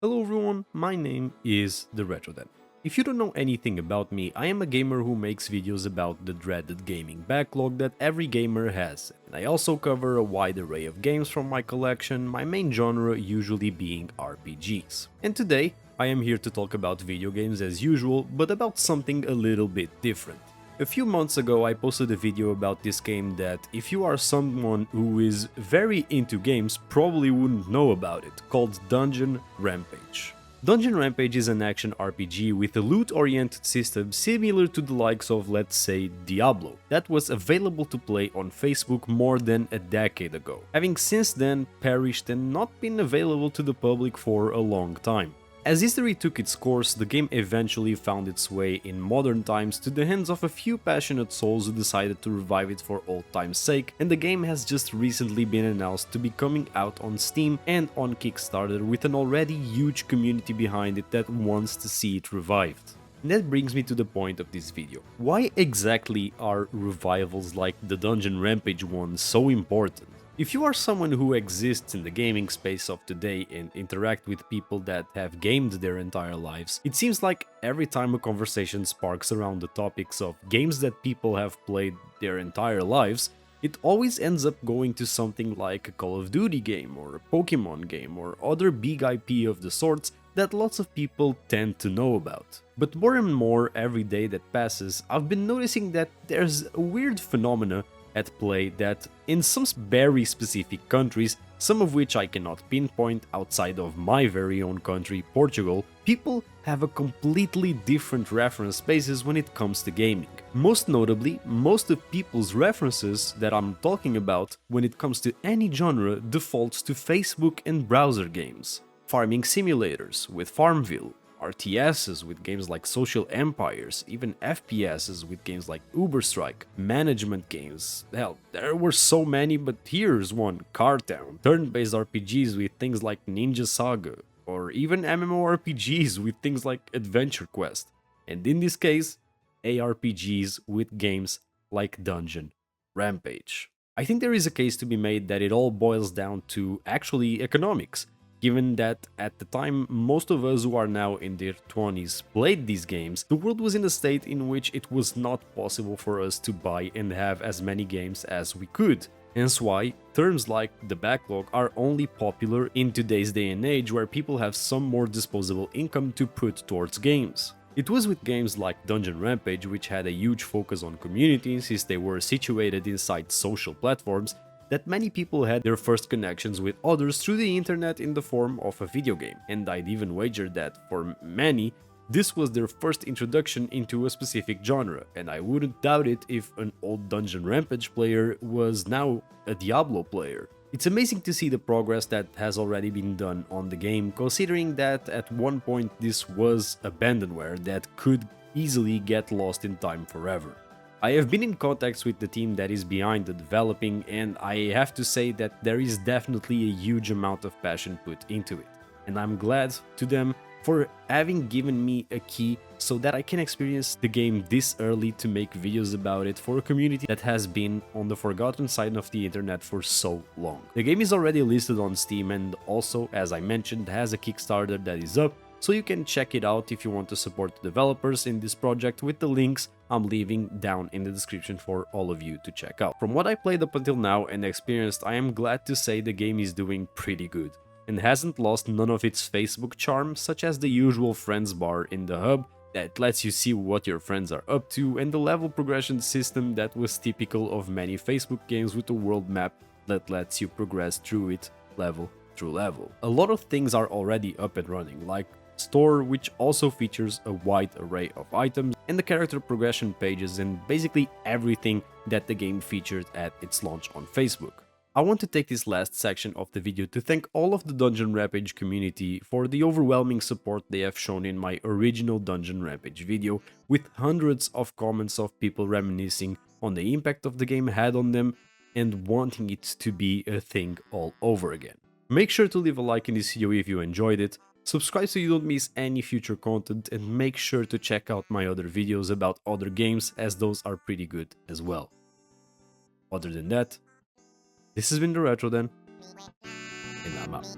Hello everyone, my name is The RetroDen. If you don't know anything about me, I am a gamer who makes videos about the dreaded gaming backlog that every gamer has, and I also cover a wide array of games from my collection, my main genre usually being RPGs. And today, I am here to talk about video games as usual, but about something a little bit different. A few months ago I posted a video about this game that, if you are someone who is very into games, probably wouldn't know about it, called Dungeon Rampage. Dungeon Rampage is an action RPG with a loot-oriented system similar to the likes of, let's say, Diablo, that was available to play on Facebook more than a decade ago, having since then perished and not been available to the public for a long time. As history took its course, the game eventually found its way in modern times to the hands of a few passionate souls who decided to revive it for old time's sake, and the game has just recently been announced to be coming out on Steam and on Kickstarter with an already huge community behind it that wants to see it revived. And that brings me to the point of this video. Why exactly are revivals like the Dungeon Rampage one so important? If you are someone who exists in the gaming space of today and interact with people that have gamed their entire lives, it seems like every time a conversation sparks around the topics of games that people have played their entire lives, it always ends up going to something like a Call of Duty game or a Pokemon game or other big IP of the sorts that lots of people tend to know about. But more and more every day that passes, I've been noticing that there's a weird phenomena at play that in some very specific countries, some of which I cannot pinpoint outside of my very own country, Portugal, people have a completely different reference basis when it comes to gaming. Most notably, most of people's references that I'm talking about when it comes to any genre defaults to Facebook and browser games. Farming simulators with Farmville, RTSs with games like Social Empires, even FPSs with games like Uberstrike, management games, hell, there were so many, but here's one, Cartown, turn-based RPGs with things like Ninja Saga, or even MMORPGs with things like Adventure Quest, and in this case, ARPGs with games like Dungeon Rampage. I think there is a case to be made that it all boils down to actually economics, given that at the time most of us who are now in their 20s played these games, the world was in a state in which it was not possible for us to buy and have as many games as we could. Hence why terms like the backlog are only popular in today's day and age where people have some more disposable income to put towards games. It was with games like Dungeon Rampage, which had a huge focus on community since they were situated inside social platforms, that many people had their first connections with others through the internet in the form of a video game, and I'd even wager that for many, this was their first introduction into a specific genre, and I wouldn't doubt it if an old Dungeon Rampage player was now a Diablo player. It's amazing to see the progress that has already been done on the game, considering that at one point this was abandonware that could easily get lost in time forever. I have been in contact with the team that is behind the developing, and I have to say that there is definitely a huge amount of passion put into it, and I'm glad to them for having given me a key so that I can experience the game this early to make videos about it for a community that has been on the forgotten side of the internet for so long. The game is already listed on Steam and also, as I mentioned, has a Kickstarter that is up, so you can check it out if you want to support the developers in this project with the links I'm leaving down in the description for all of you to check out. From what I played up until now and experienced, I am glad to say the game is doing pretty good and hasn't lost none of its Facebook charm, such as the usual friends bar in the hub that lets you see what your friends are up to, and the level progression system that was typical of many Facebook games with a world map that lets you progress through it level through level. A lot of things are already up and running, like store, which also features a wide array of items, and the character progression pages, and basically everything that the game featured at its launch on Facebook. I want to take this last section of the video to thank all of the Dungeon Rampage community for the overwhelming support they have shown in my original Dungeon Rampage video, with hundreds of comments of people reminiscing on the impact of the game had on them and wanting it to be a thing all over again. Make sure to leave a like in this video if you enjoyed it, subscribe so you don't miss any future content, and make sure to check out my other videos about other games, as those are pretty good as well. Other than that, this has been the RetroDen, and I'm out.